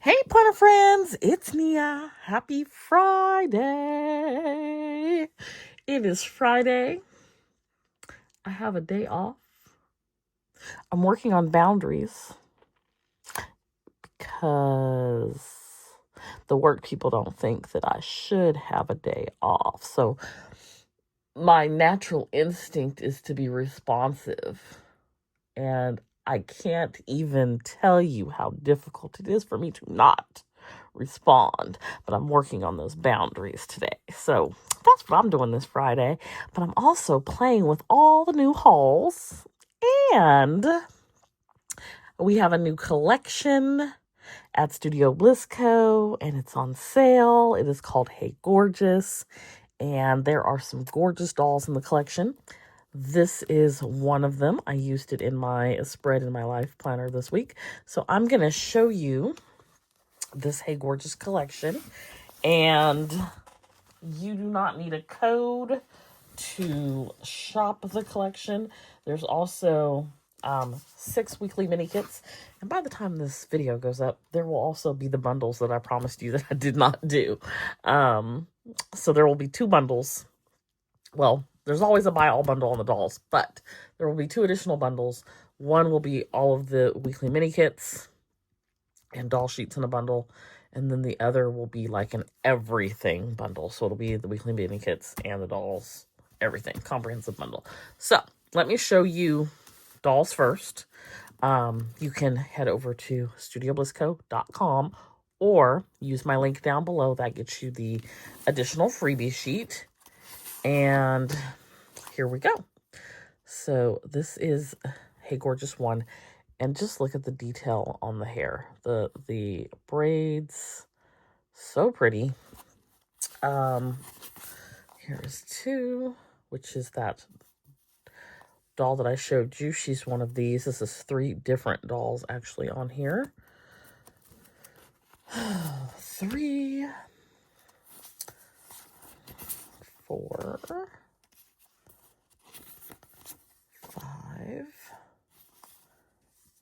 Hey, Punter friends, it's Nia. Happy Friday. It is Friday. I have a day off. I'm working on boundaries because the work people don't think that I should have a day off. So my natural instinct is to be responsive. And I can't even tell you how difficult it is for me to not respond. But I'm working on those boundaries today. So that's what I'm doing this Friday. But I'm also playing with all the new hauls. And we have a new collection at Studio Bliss Co. And it's on sale. It is called Hey Gorgeous. And there are some gorgeous dolls in the collection. This is one of them. I used it in my spread in my life planner this week. So I'm going to show you this Hey Gorgeous collection. And you do not need a code to shop the collection. There's also 6 weekly mini kits. And by the time this video goes up, there will also be the bundles that I promised you that I did not do. So there will be 2 bundles. Well, there's always a buy all bundle on the dolls, but there will be 2 additional bundles. One will be all of the weekly mini kits and doll sheets in a bundle. And then the other will be like an everything bundle. So it'll be the weekly mini kits and the dolls, everything, comprehensive bundle. So let me show you dolls first. You can head over to studioblisco.com or use my link down below. That gets you the additional freebie sheet. And here we go. So this is Hey Gorgeous 1. And just look at the detail on the hair. The braids, so pretty. Here's 2, which is that doll that I showed you. She's one of these. This is 3 different dolls actually on here. 3, 4, 5,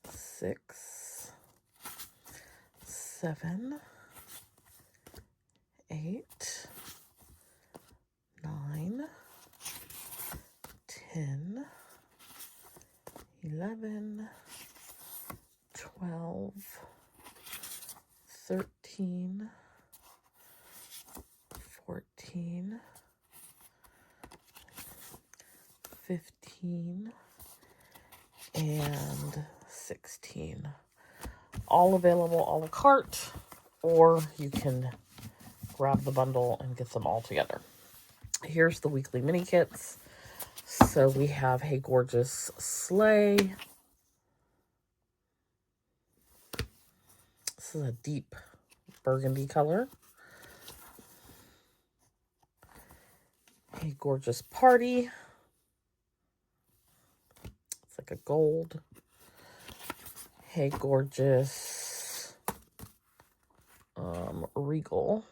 6, 7, 8, 9, 10, 11, 12, 13, 14, 15, and 16. All available a la carte, or you can grab the bundle and get them all together. Here's the weekly mini kits. So we have Hey Gorgeous Slay. This is a deep burgundy color. Hey Gorgeous Party. It's like a gold. Hey Gorgeous Regal.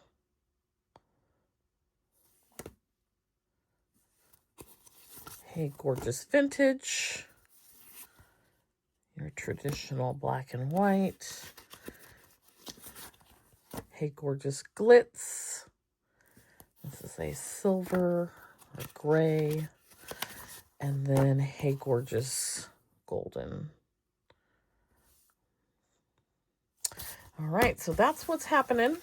Hey Gorgeous Vintage. Your traditional black and white. Hey Gorgeous Glitz. This is a silver, a gray, and then Hey Gorgeous Golden. All right, so that's what's happening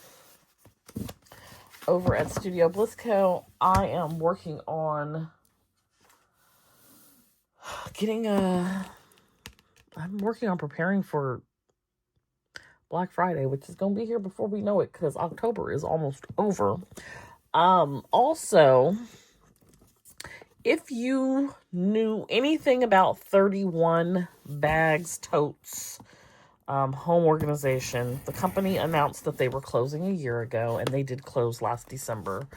over at Studio Bliss Co. I am working on I'm working on preparing for Black Friday, which is going to be here before we know it because October is almost over. Also, if you knew anything about 31 Bags Totes home organization, the company announced that they were closing a year ago, and they did close last December.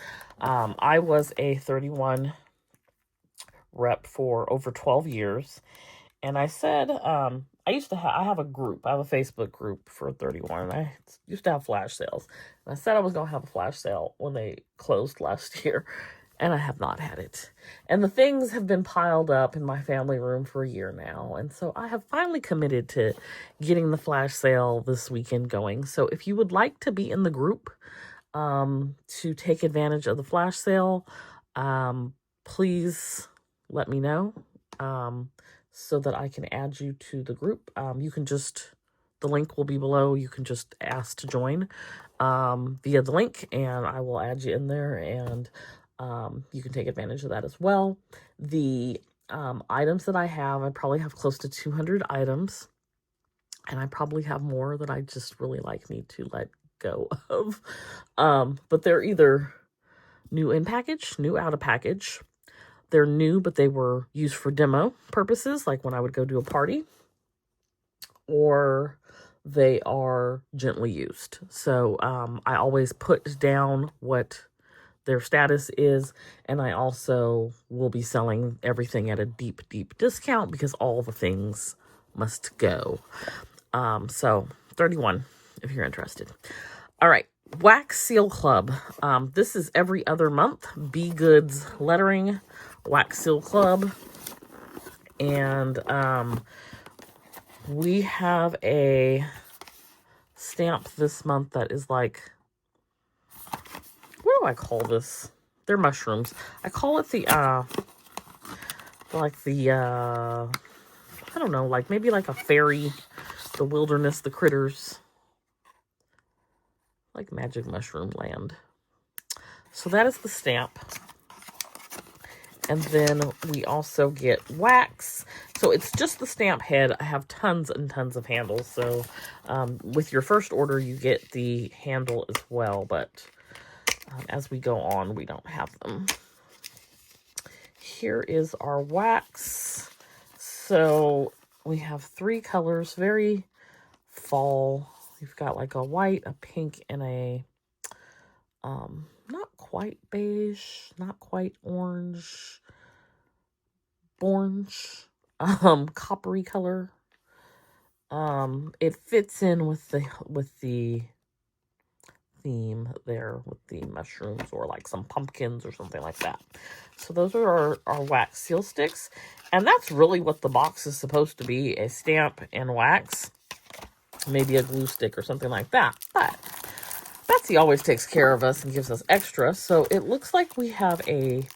I was a 31 rep for over 12 years, and I said, I have a group. I have a Facebook group for 31, and I used to have flash sales. And I said I was going to have a flash sale when they closed last year. and I have not had it. And the things have been piled up in my family room for a year now. And so I have finally committed to getting the flash sale this weekend going. So if you would like to be in the group to take advantage of the flash sale, please let me know so that I can add you to the group. You can just, the link will be below. You can just ask to join via the link, and I will add you in there, and you can take advantage of that as well. The items that I probably have close to 200 items, and I probably have more that I just really need to let go of. But they're either new in package, new out of package. They're new, but they were used for demo purposes, like when I would go to a party, or they are gently used. So I always put down what their status is, and I also will be selling everything at a deep, deep discount because all the things must go. So 31 if you're interested. All right, Wax Seal Club. This is every other month. Be Goods Lettering, Wax Seal Club. And we have a stamp this month that is like, what do I call this? They're mushrooms. I call it the, I don't know, like maybe like a fairy, the wilderness, the critters, like Magic Mushroom Land. So that is the stamp. And then we also get wax. So it's just the stamp head. I have tons and tons of handles. So with your first order, you get the handle as well. But as we go on, we don't have them. Here is our wax. So we have 3 colors, very fall. We've got like a white, a pink, and a not quite beige, not quite orange, coppery color. It fits in with the theme there with the mushrooms, or like some pumpkins or something like that. So those are our wax seal sticks, and that's really what the box is supposed to be: a stamp and wax, maybe a glue stick or something like that. But Betsy always takes care of us and gives us extra. So it looks like we have a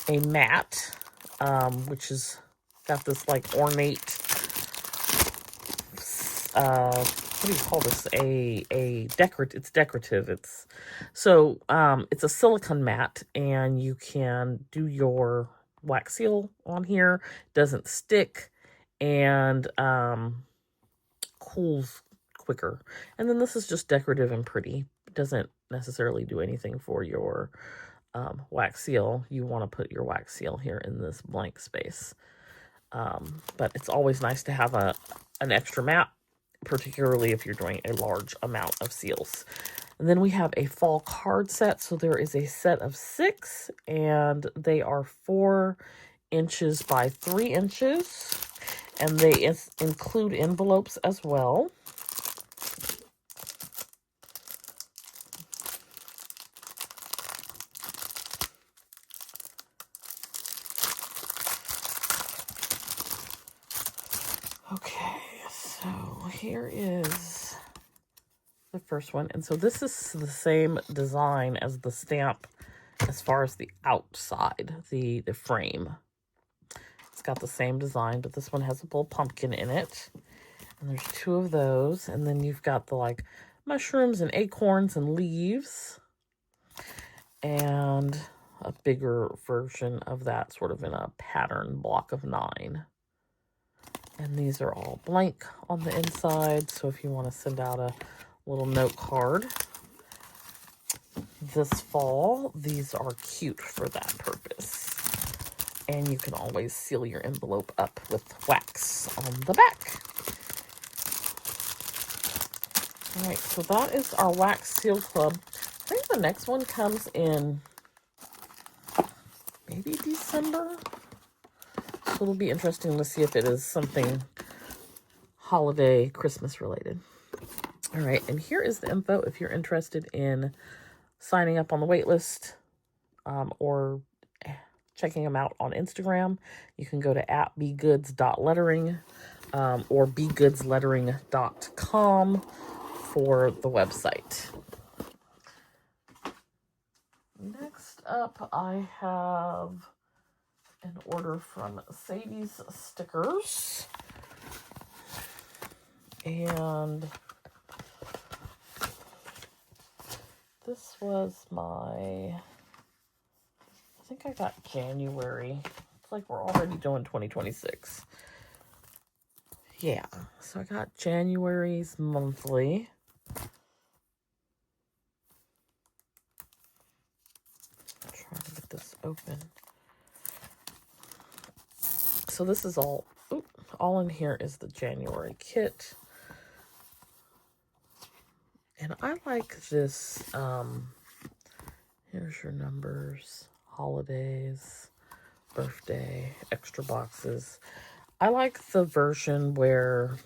mat, which is got this like ornate, what do you call this? It's decorative. It's a silicone mat, and you can do your wax seal on here. It doesn't stick, and cools quicker. And then this is just decorative and pretty. It doesn't necessarily do anything for your wax seal. You want to put your wax seal here in this blank space. But it's always nice to have an extra mat, particularly if you're doing a large amount of seals. And then we have a fall card set. So there is a set of 6, and they are 4 inches by 3 inches. And they include envelopes as well. Okay, so here is the first one. And so this is the same design as the stamp as far as the outside, the frame. It's got the same design, but this one has a little pumpkin in it. And there's 2 of those. And then you've got the like mushrooms and acorns and leaves. And a bigger version of that, sort of in a pattern block of 9. And these are all blank on the inside. So if you want to send out a little note card this fall, these are cute for that purpose. And you can always seal your envelope up with wax on the back. All right, so that is our Wax Seal Club. I think the next one comes in maybe December. So it'll be interesting to see if it is something holiday, Christmas related. All right, and here is the info if you're interested in signing up on the wait list or checking them out on Instagram. You can go to @begoods.lettering or begoodslettering.com for the website. Next up, I have an order from Sadie's Stickers. And this was I think I got January. It's like we're already doing 2026. Yeah, so I got January's monthly. I'm trying to get this open. So this is all in here is the January kit. And I like this, here's your numbers, holidays, birthday, extra boxes. I like the version where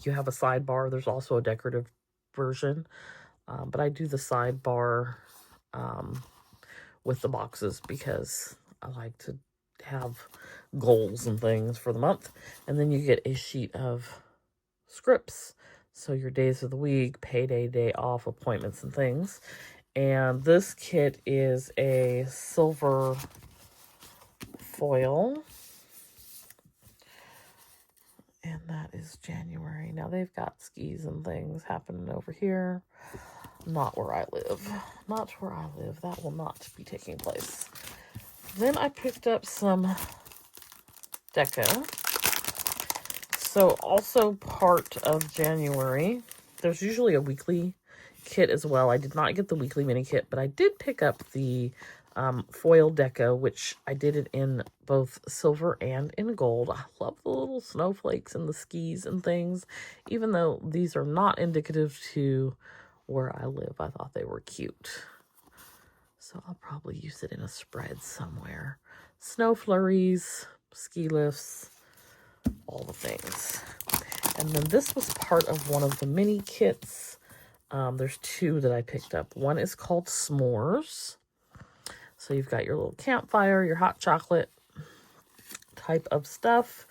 you have a sidebar. There's also a decorative version, but I do the sidebar with the boxes because I like to have goals and things for the month. And then you get a sheet of scripts. So your days of the week, payday, day off, appointments, and things. And this kit is a silver foil. And that is January. Now they've got skis and things happening over here. Not where I live. Not where I live. That will not be taking place. Then I picked up some deco. So also part of January, there's usually a weekly kit as well. I did not get the weekly mini kit, but I did pick up the foil deco, which I did it in both silver and in gold. I love the little snowflakes and the skis and things. Even though these are not indicative to where I live, I thought they were cute. So I'll probably use it in a spread somewhere. Snow flurries, ski lifts, all the things. And then this was part of one of the mini kits. There's two that I picked up. One is called S'mores. So you've got your little campfire, your hot chocolate type of stuff,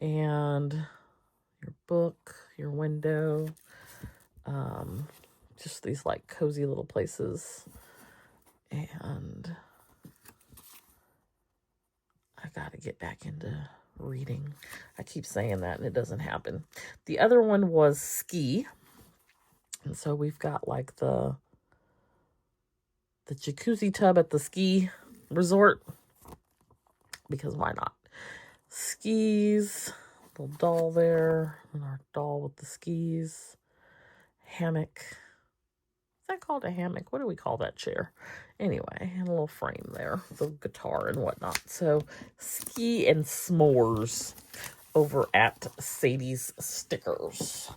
and your book, your window, just these like cozy little places. And I gotta get back into reading. I keep saying that and it doesn't happen. The other one was ski. And so we've got like the jacuzzi tub at the ski resort, because why not? Skis, little doll there, and our doll with the skis. Hammock. Is that called a hammock? What do we call that chair? Anyway, and a little frame there, the guitar and whatnot. So ski and s'mores over at Sadie's Stickers.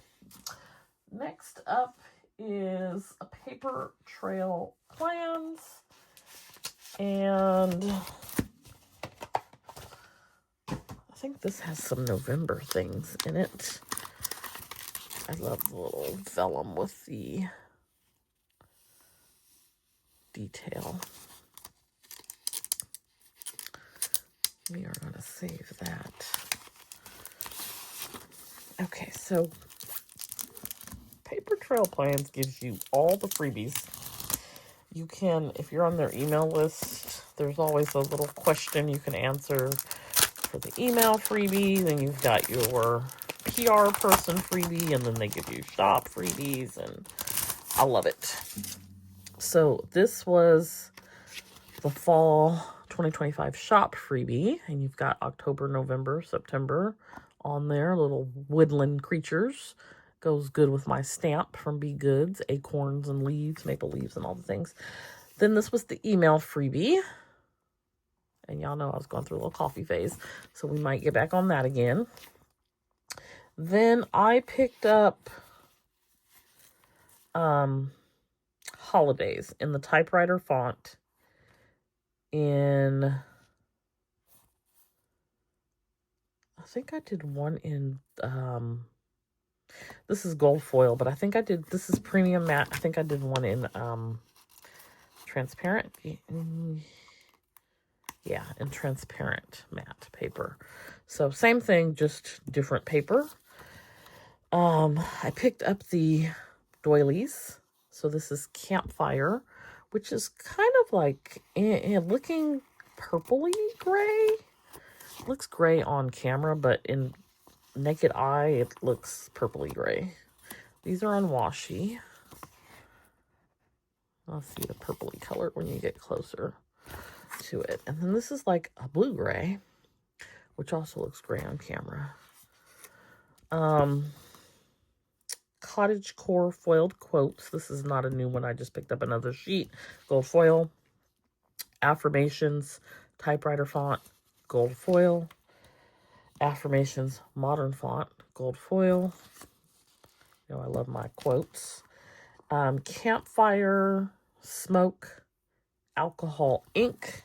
Next up is a paper trail plans. And I think this has some November things in it. I love the little vellum with the detail. We are going to save that. Okay, so Paper Trail Plans gives you all the freebies. You can, if you're on their email list, there's always a little question you can answer for the email freebie. Then you've got your PR person freebie, and then they give you shop freebies, and I love it. So this was the fall 2025 shop freebie, and you've got October, November, September on there. Little woodland creatures. Goes good with my stamp from Be Goods, acorns and leaves, maple leaves and all the things. Then this was the email freebie. And y'all know I was going through a little coffee phase, so we might get back on that again. Then I picked up holidays in the typewriter font in, I think I did one in, this is gold foil, but I think I did, this is premium matte. I think I did one in transparent. Yeah, and transparent matte paper. So same thing, just different paper. I picked up the doilies. So this is Campfire, which is kind of like looking purpley gray. Looks gray on camera, but in naked eye, it looks purpley gray. These are on washi. I'll see the purpley color when you get closer to it. And then this is like a blue gray, which also looks gray on camera. Cottage Core foiled quotes. This is not a new one. I just picked up another sheet. Gold foil. Affirmations, typewriter font, gold foil. Affirmations, modern font, gold foil. You know, I love my quotes. Campfire, smoke, alcohol ink.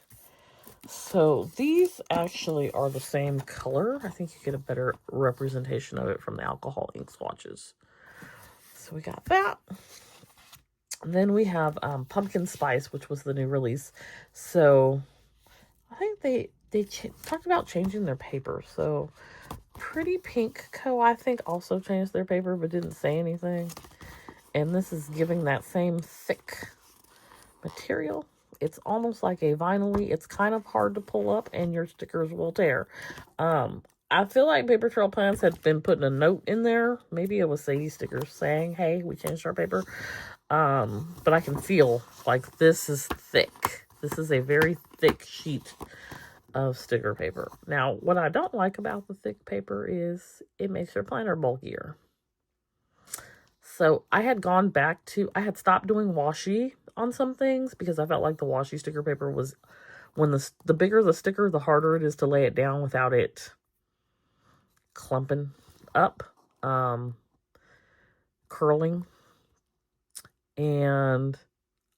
So these actually are the same color. I think you get a better representation of it from the alcohol ink swatches. So we got that. And then we have Pumpkin Spice, which was the new release. So I think they talked about changing their paper. So Pretty Pink Co., I think, also changed their paper, but didn't say anything. And this is giving that same thick material. It's almost like a vinyl-y. It's kind of hard to pull up, and your stickers will tear. I feel like Paper Trail Plans had been putting a note in there. Maybe it was Sadie stickers saying, hey, we changed our paper. But I can feel like this is thick. This is a very thick sheet of sticker paper. Now, what I don't like about the thick paper is it makes your planner bulkier. So I had stopped doing washi on some things because I felt like the washi sticker paper was, when the bigger the sticker, the harder it is to lay it down without it clumping up, curling. And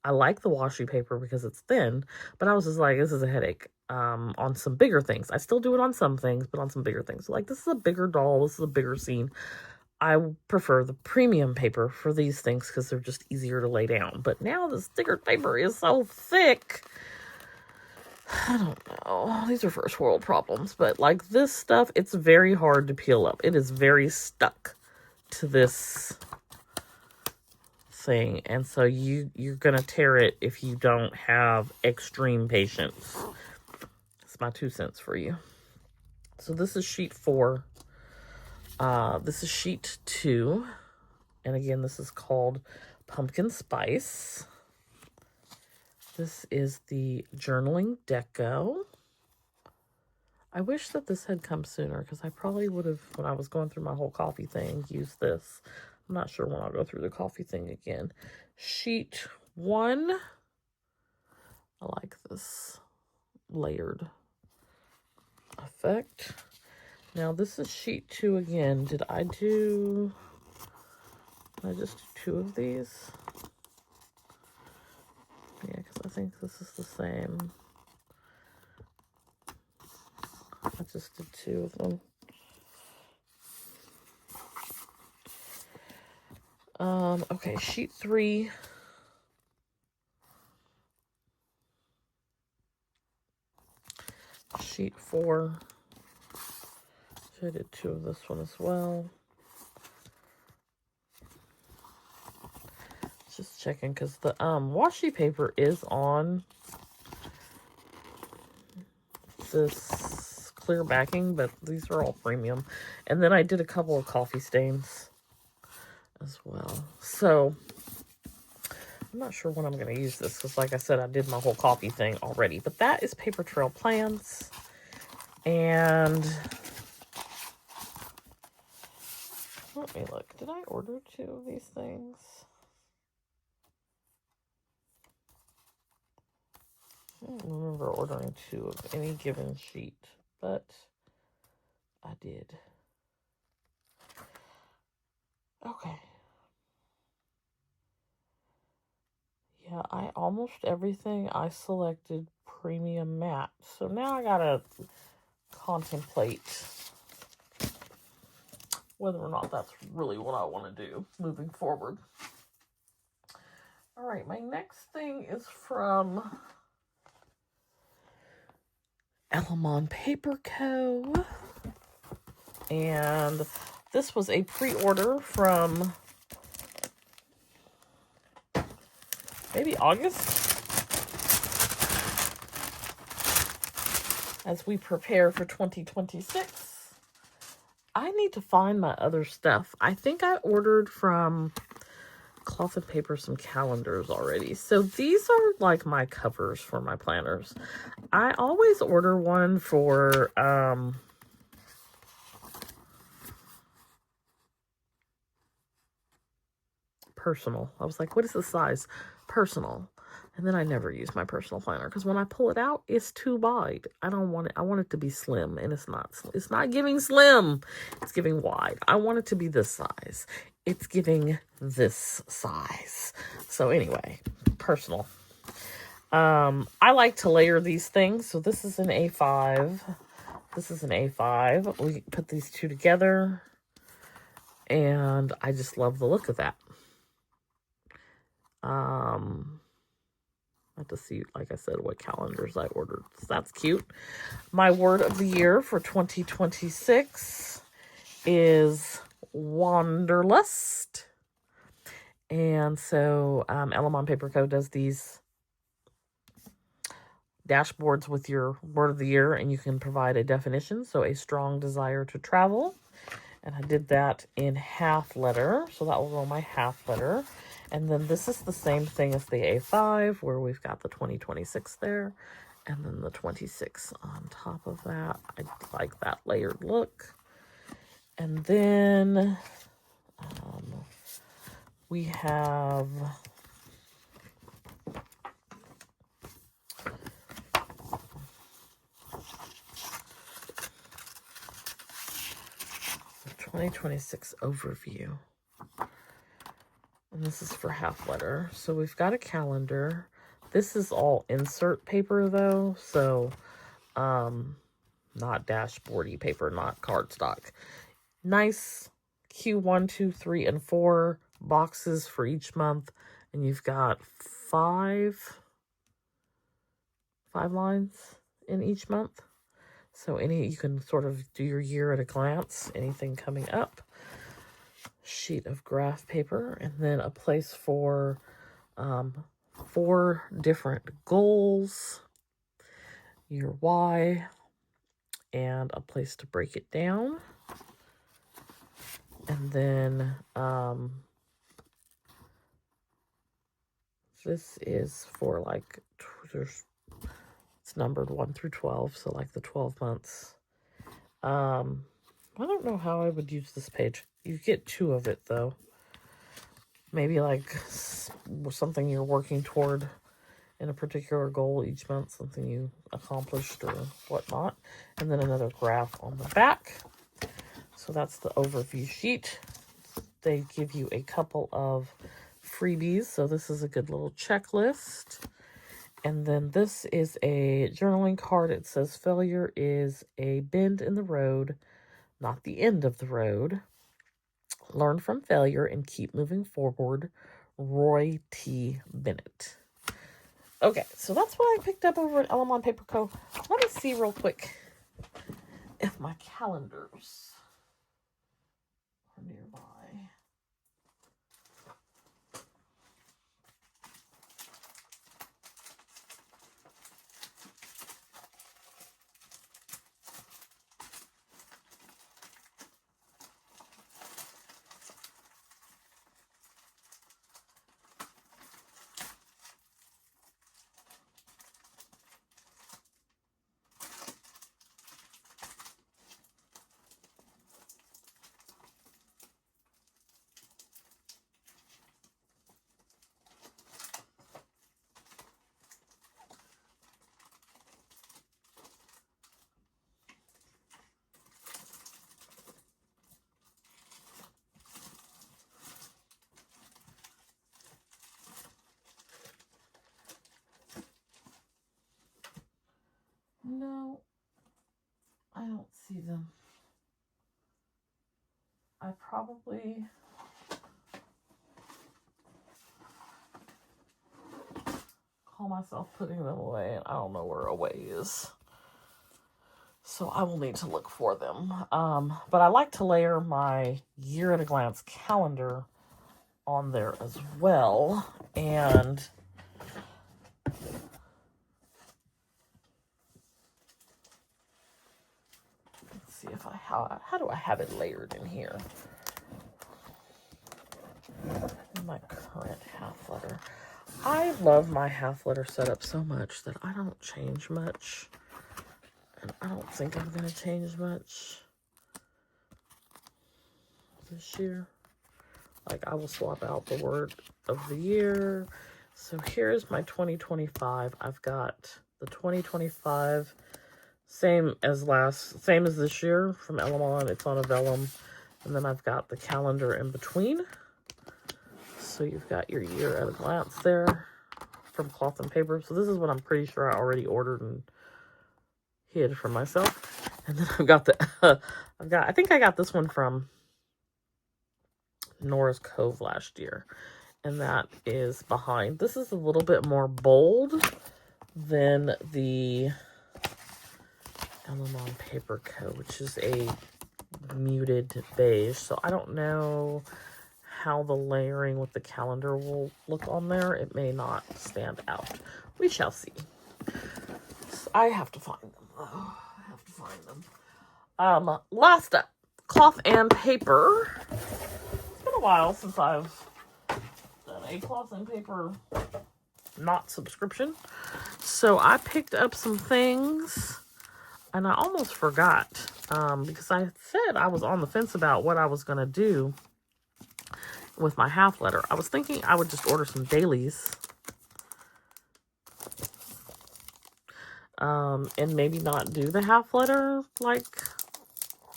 I like the washi paper because it's thin, but I was just like, this is a headache on some bigger things. I still do it on some things, but on some bigger things. Like, this is a bigger doll. This is a bigger scene. I prefer the premium paper for these things because they're just easier to lay down. But now the sticker paper is so thick. I don't know. These are first world problems. But like this stuff, it's very hard to peel up. It is very stuck to this thing. And so you're going to tear it if you don't have extreme patience. That's my 2 cents for you. So this is sheet 4. This is sheet 2. And again, this is called Pumpkin Spice. This is the journaling deco. I wish that this had come sooner because I probably would have, when I was going through my whole coffee thing, used this. I'm not sure when I'll go through the coffee thing again. Sheet 1. I like this layered effect. Now this is sheet 2 again. Did I just do 2 of these? Yeah, because I think this is the same. I just did 2 of them. Okay, sheet 3. Sheet 4. So I did 2 of this one as well. Just checking because the washi paper is on this clear backing, but these are all premium. And then I did a couple of coffee stains as well. So I'm not sure when I'm going to use this because, like I said, I did my whole coffee thing already. But that is Paper Trail Plans. And let me look. Did I order 2 of these things? I don't remember ordering 2 of any given sheet, but I did. Okay. Yeah, almost everything I selected premium matte. So now I gotta contemplate whether or not that's really what I want to do moving forward. All right, my next thing is from Ellemon Paper Co. And this was a pre-order from maybe August, as we prepare for 2026. I need to find my other stuff. I think I ordered from Cloth and Paper some calendars already. So these are like my covers for my planners. I always order one for personal. I was like, what is the size? Personal. And then I never use my personal planner because when I pull it out, it's too wide. I don't want it. I want it to be slim, and it's not. It's not giving slim. It's giving wide. I want it to be this size. It's giving this size. So anyway, personal. I like to layer these things. So this is an A5. This is an A5. We put these two together, and I just love the look of that. I have to see, like I said, what calendars I ordered. So that's cute. My word of the year for 2026 is Wanderlust. And so Ellemon Paper Co. does these dashboards with your word of the year, and you can provide a definition. So a strong desire to travel. And I did that in half letter. So that will go my half letter. And then this is the same thing as the A5, where we've got the 2026 there. And then the 26 on top of that. I like that layered look. And then we have the 2026 overview. And this is for half letter. So we've got a calendar. This is all insert paper though. So not dashboardy paper, not cardstock. Nice Q1, 2, 3, and 4 boxes for each month. And you've got five lines in each month. So you can sort of do your year at a glance, anything coming up. Sheet of graph paper, and then a place for 4 different goals, your why, and a place to break it down. And then this is for like, it's numbered 1 through 12, so like the 12 months. I don't know how I would use this page. You get 2 of it though. Maybe like something you're working toward in a particular goal each month, something you accomplished or whatnot. And then another graph on the back. So that's the overview sheet. They give you a couple of freebies. So this is a good little checklist. And then this is a journaling card. It says failure is a bend in the road, not the end of the road. Learn from failure and keep moving forward. Roy T. Bennett. Okay, so that's what I picked up over at Ellemon Paper Co. Let me see real quick if my calendars are nearby. No, I don't see them. I probably call myself putting them away, and I don't know where away is. So I will need to look for them. But I like to layer my year at a glance calendar on there as well. And let's see if how do I have it layered in here? My current half letter. I love my half letter setup so much that I don't change much. And I don't think I'm going to change much this year. Like, I will swap out the word of the year. So here's my 2025. I've got the 2025, same as this year from Ellemon. It's on a vellum. And then I've got the calendar in between. So you've got your year at a glance there from Cloth and Paper. So this is what I'm pretty sure I already ordered and hid from myself. And then I've got I think I got this one from Nora's Cove last year. And that is behind. This is a little bit more bold than the Ellemon Paper Co., which is a muted beige. So I don't know how the layering with the calendar will look on there. It may not stand out. We shall see. So I have to find them. Oh, I have to find them. Last up, Cloth and Paper. It's been a while since I've done a Cloth and Paper not subscription. So I picked up some things and I almost forgot because I said I was on the fence about what I was going to do with my half letter. I was thinking I would just order some dailies. And maybe not do the half letter like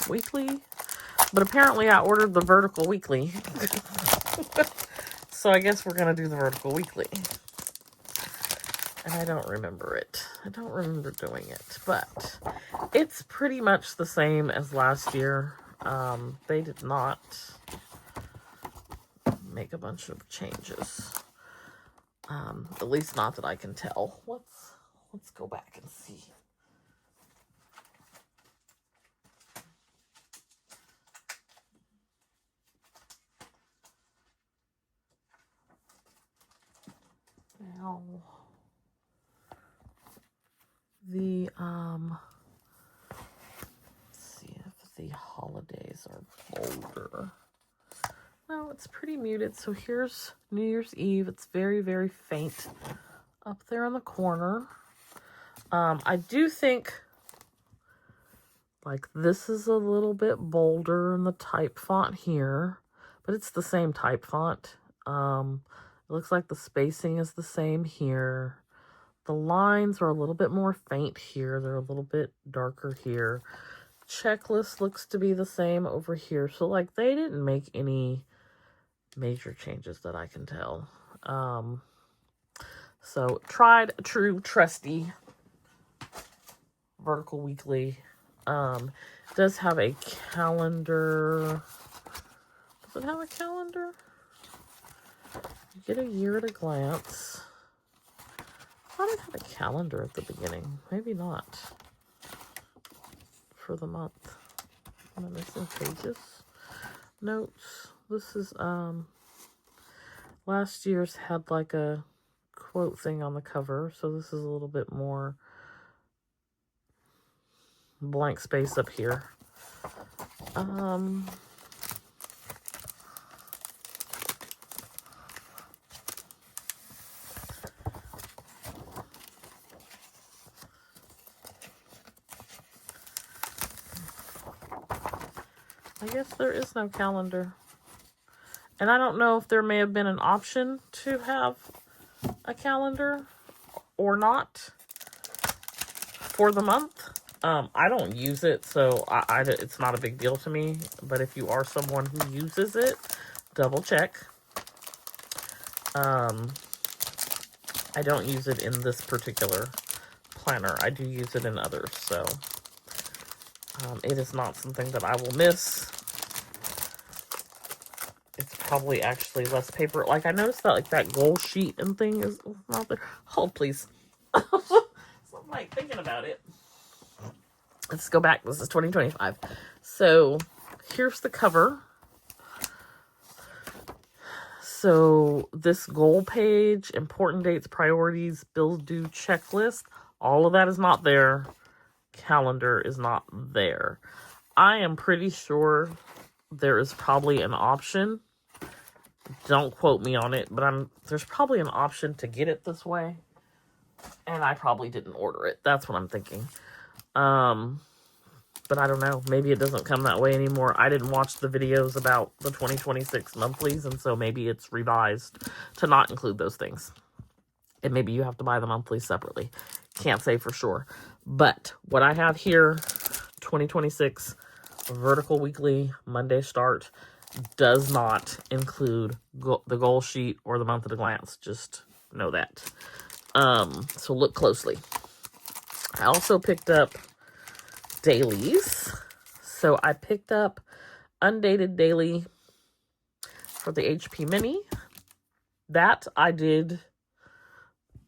weekly. But apparently I ordered the vertical weekly. So I guess we're going to do the vertical weekly. And I don't remember it. I don't remember doing it. But it's pretty much the same as last year. They did not make a bunch of changes. At least not that I can tell. Let's go back and see. Now, the let's see if the holidays are bolder. No, it's pretty muted. So here's New Year's Eve. It's very, very faint up there in the corner. I do think like this is a little bit bolder in the type font here, but it's the same type font. It looks like the spacing is the same here. The lines are a little bit more faint here. They're a little bit darker here. Checklist looks to be the same over here. So like they didn't make any major changes that I can tell. So tried, true, trusty vertical weekly. Does have a calendar. Does it have a calendar? You get a year at a glance. I thought it had a calendar at the beginning. Maybe not. For the month. Am I missing pages? Notes. This is, last year's had like a quote thing on the cover. So this is a little bit more blank space up here. I guess there is no calendar. And I don't know if there may have been an option to have a calendar or not for the month. I don't use it, so it's not a big deal to me. But if you are someone who uses it, double check. I don't use it in this particular planner. I do use it in others, so it is not something that I will miss. It's probably actually less paper. Like, I noticed that, like, that goal sheet and thing is not there. Hold, please. So I'm, like, thinking about it. Let's go back. This is 2025. So here's the cover. So this goal page, important dates, priorities, bills due checklist, all of that is not there. Calendar is not there. I am pretty sure there is probably an option. Don't quote me on it, but there's probably an option to get it this way. And I probably didn't order it. That's what I'm thinking. But I don't know. Maybe it doesn't come that way anymore. I didn't watch the videos about the 2026 monthlies, and so maybe it's revised to not include those things. And maybe you have to buy the monthlies separately. Can't say for sure. But what I have here, 2026 vertical weekly Monday start, does not include the goal sheet or the month at a glance. Just know that. So look closely. I also picked up dailies. So I picked up undated daily for the HP Mini. That I did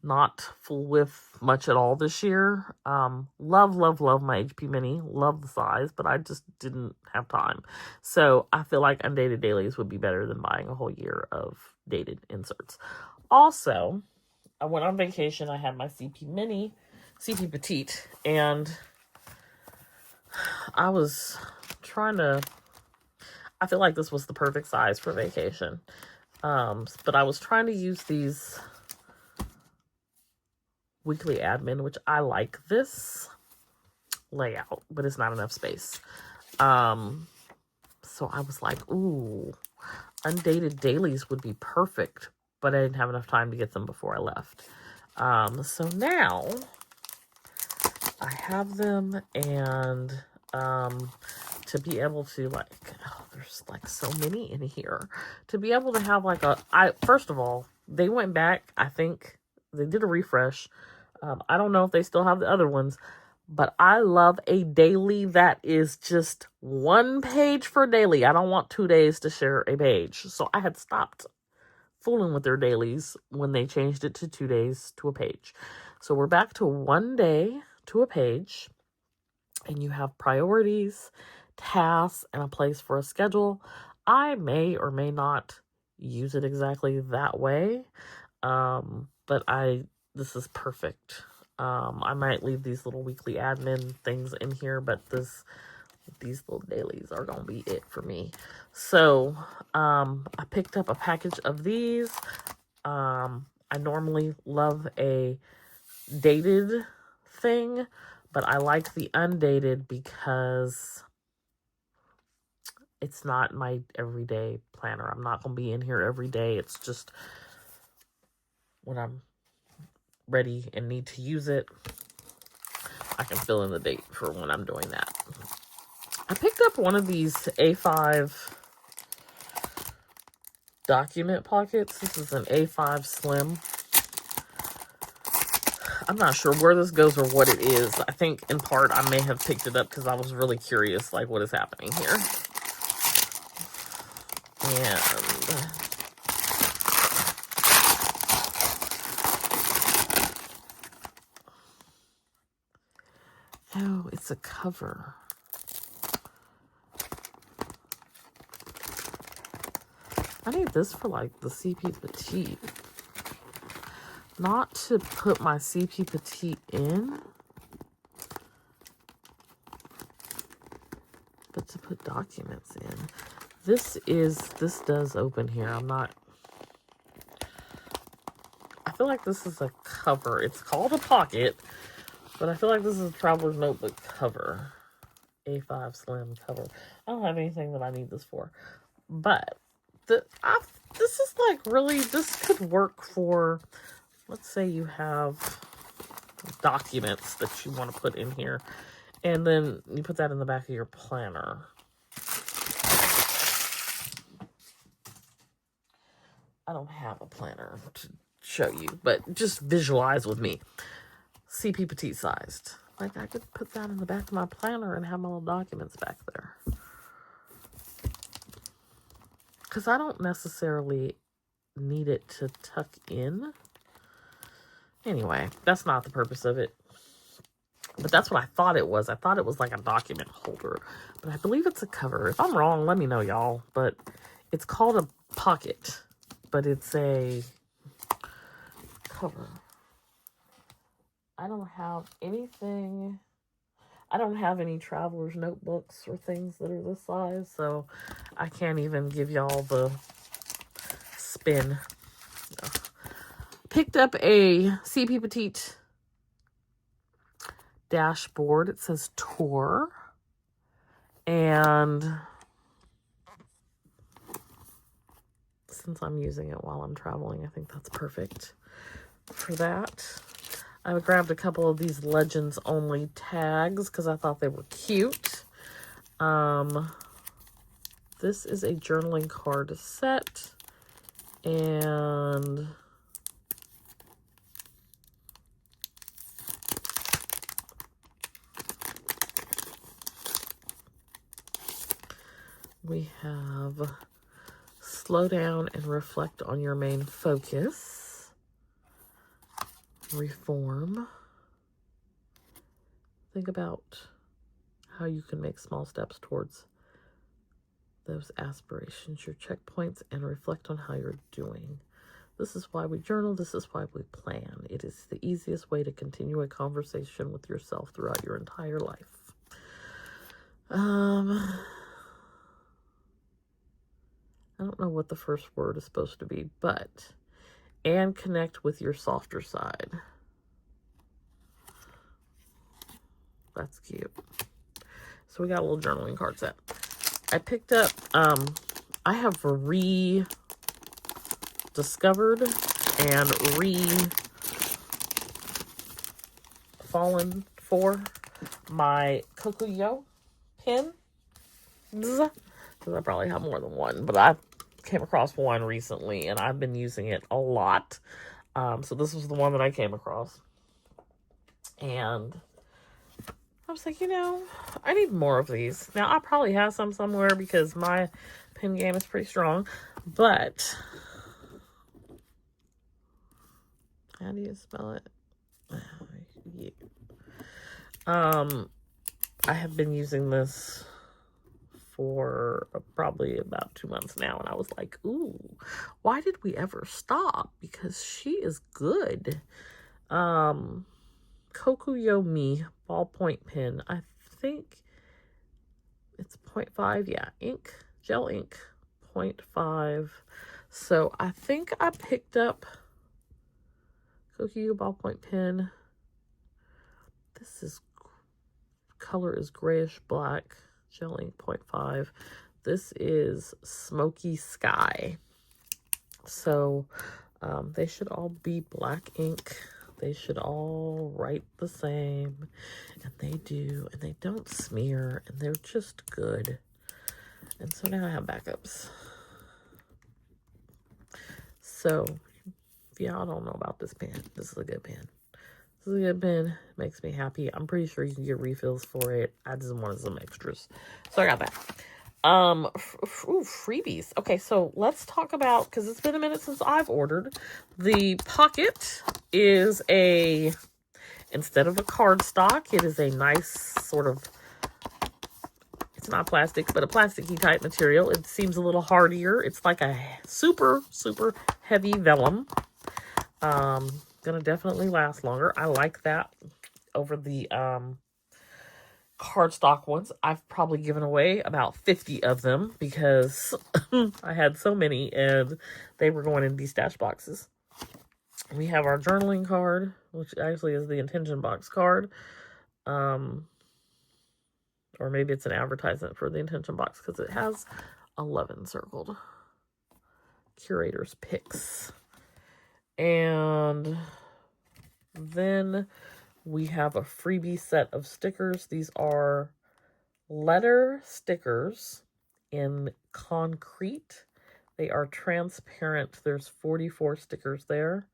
not fool with much at all this year. Love my HP Mini. Love the size, but I just didn't have time. So I feel like undated dailies would be better than buying a whole year of dated inserts. Also, I went on vacation. I had my CP Petite, and I was trying to, I feel like this was the perfect size for vacation. But I was trying to use these weekly admin, which I like this layout, but it's not enough space. So I was like, ooh, undated dailies would be perfect, but I didn't have enough time to get them before I left. So now I have them, and to be able to, like, oh, there's like so many in here. To be able to have like first of all, they went back, I think they did a refresh. I don't know if they still have the other ones, but I love a daily that is just one page for daily. I don't want 2 days to share a page. So I had stopped fooling with their dailies when they changed it to 2 days to a page. So we're back to 1 day to a page, and you have priorities, tasks, and a place for a schedule. I may or may not use it exactly that way, but this is perfect. I might leave these little weekly admin things in here, but these little dailies are gonna be it for me. So I picked up a package of these. I normally love a dated thing, but I like the undated because it's not my everyday planner. I'm not going to be in here every day. It's just when I'm ready and need to use it, I can fill in the date for when I'm doing that. I picked up one of these A5 document pockets. This is an A5 Slim. I'm not sure where this goes or what it is. I think in part I may have picked it up because I was really curious, like, what is happening here. And oh, it's a cover. I need this for like the CP Petite. Not to put my CP Petite in, but to put documents in. This does open here. I feel like this is a cover. It's called a pocket, but I feel like this is a traveler's notebook cover. A5 Slim cover. I don't have anything that I need this for, but this is like really, this could work for, let's say you have documents that you want to put in here, and then you put that in the back of your planner. I don't have a planner to show you, but just visualize with me. CP Petite sized. Like, I could put that in the back of my planner and have my little documents back there. Because I don't necessarily need it to tuck in. Anyway, that's not the purpose of it. But that's what I thought it was. I thought it was like a document holder. But I believe it's a cover. If I'm wrong, let me know, y'all. But it's called a pocket. But it's a cover. I don't have anything. I don't have any traveler's notebooks or things that are this size. So I can't even give y'all the spin. Picked up a CP Petite dashboard. It says tour. And since I'm using it while I'm traveling, I think that's perfect for that. I grabbed a couple of these Legends Only tags because I thought they were cute. This is a journaling card set. And we have slow down and reflect on your main focus. Reform. Think about how you can make small steps towards those aspirations, your checkpoints, and reflect on how you're doing. This is why we journal. This is why we plan. It is the easiest way to continue a conversation with yourself throughout your entire life. I don't know what the first word is supposed to be, but, and connect with your softer side. That's cute. So we got a little journaling card set. I picked up, I have rediscovered and fallen for my Kokuyo pin. Because I probably have more than one, but I came across one recently and I've been using it a lot. So this was the one that I came across. And I was like, you know, I need more of these. Now, I probably have some somewhere because my pen game is pretty strong. But, how do you spell it? Yeah. I have been using this for probably about 2 months now. And I was like, ooh, why did we ever stop? Because she is good. Kokuyo Mi ballpoint pen. I think it's 0.5. Yeah, ink, gel ink, 0.5. So I think I picked up Kokuyo ballpoint pen. This is color is grayish black. Gel ink 0.5. This is Smoky Sky. So they should all be black ink. They should all write the same. And they do. And they don't smear. And they're just good. And so now I have backups. So if y'all don't know about this pen, this is a good pen. This is a good pen. It makes me happy. I'm pretty sure you can get refills for it. I just wanted some extras. So I got that. Freebies. Okay, so let's talk about, because it's been a minute since I've ordered. The pocket is instead of a cardstock, it is a nice sort of, it's not plastic, but a plasticky type material. It seems a little hardier. It's like a super, super heavy vellum. Gonna definitely last longer. I like that over the cardstock ones. I've probably given away about 50 of them because I had so many and they were going in these stash boxes. We have our journaling card, which actually is the intention box card. Or maybe it's an advertisement for the intention box because it has 11 circled. Curator's picks. And then we have a freebie set of stickers. These are letter stickers in concrete. They are transparent. There's 44 stickers there.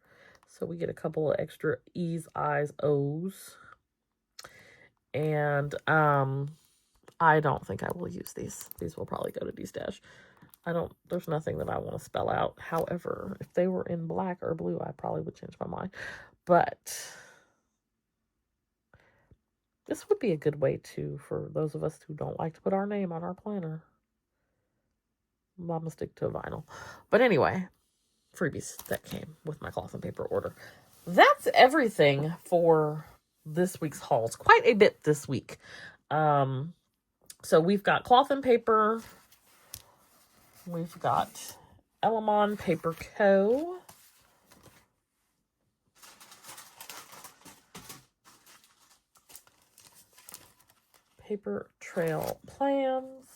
So we get a couple of extra E's, I's, O's. And I don't think I will use these. These will probably go to D-Stash. There's nothing that I want to spell out. However, if they were in black or blue, I probably would change my mind. But This would be a good way to, for those of us who don't like to put our name on our planner. I'm going to stick to vinyl. But anyway, freebies that came with my cloth and paper order. That's everything for this week's hauls. Quite a bit this week. So we've got cloth and paper. We've got Ellemon Paper Co. Paper Trail Plans.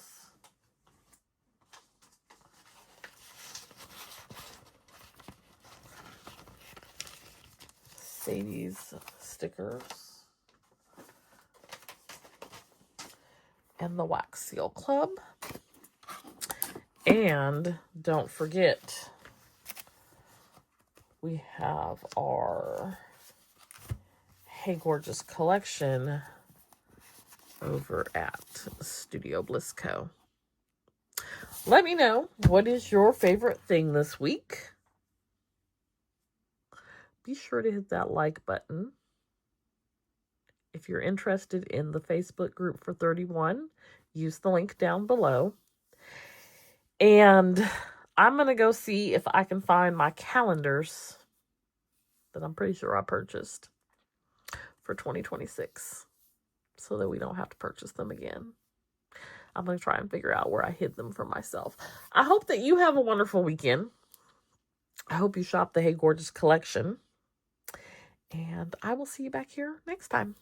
Sadie's stickers. And the Wax Seal Club. And don't forget, we have our Hey Gorgeous collection over at Studio Bliss Co. Let me know, what is your favorite thing this week? Be sure to hit that like button. If you're interested in the Facebook group for 31, use the link down below. And I'm going to go see if I can find my calendars that I'm pretty sure I purchased for 2026 so that we don't have to purchase them again. I'm going to try and figure out where I hid them for myself. I hope that you have a wonderful weekend. I hope you shop the Hey Gorgeous collection. And I will see you back here next time.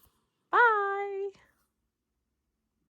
Bye.